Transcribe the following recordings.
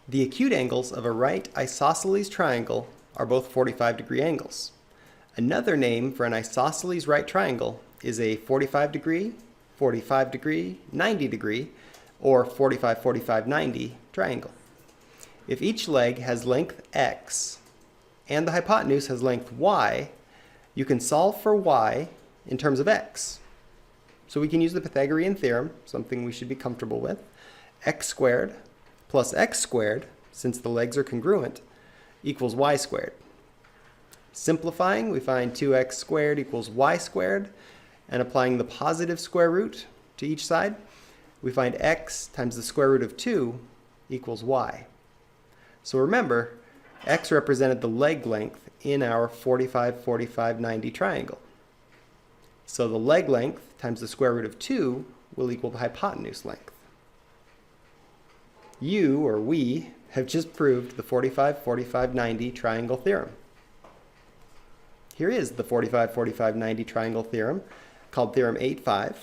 The acute angles of a right isosceles triangle are both 45-degree angles. Another name for an isosceles right triangle is a 45-degree, 45-degree, 90-degree, or 45-45-90 triangle. If each leg has length x and the hypotenuse has length y, you can solve for y in terms of x. So we can use the Pythagorean Theorem, something we should be comfortable with. X squared plus x squared, since the legs are congruent, equals y squared. Simplifying, we find 2x squared equals y squared, and applying the positive square root to each side, we find x times the square root of 2 equals y. So remember, x represented the leg length in our 45-45-90 triangle. So the leg length times the square root of 2 will equal the hypotenuse length. You, or we, have just proved the 45-45-90 triangle theorem. Here is the 45-45-90 triangle theorem, called Theorem 8.5.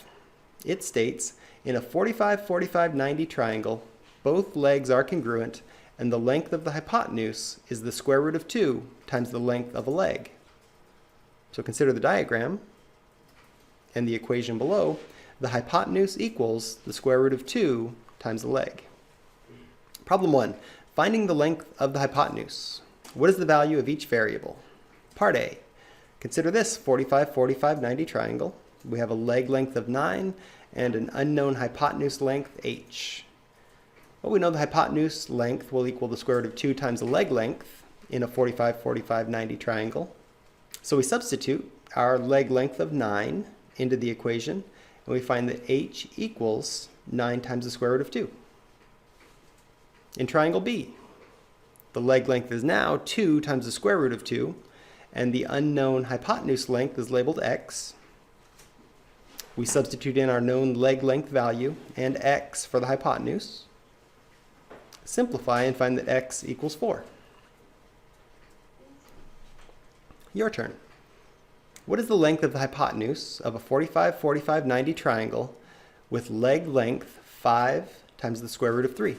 It states, in a 45-45-90 triangle, both legs are congruent, and the length of the hypotenuse is the square root of 2 times the length of a leg. So consider the diagram and the equation below. The hypotenuse equals the square root of 2 times the leg. Problem 1. Finding the length of the hypotenuse. What is the value of each variable? Part A. Consider this 45-45-90 triangle. We have a leg length of 9 and an unknown hypotenuse length h. Well, we know the hypotenuse length will equal the square root of 2 times the leg length in a 45-45-90 triangle. So we substitute our leg length of 9 into the equation, and we find that h equals 9 times the square root of 2. In triangle B, the leg length is now 2 times the square root of 2, and the unknown hypotenuse length is labeled x. We substitute in our known leg length value and x for the hypotenuse. Simplify and find that x equals 4. Your turn. What is the length of the hypotenuse of a 45-45-90 triangle with leg length 5 times the square root of 3?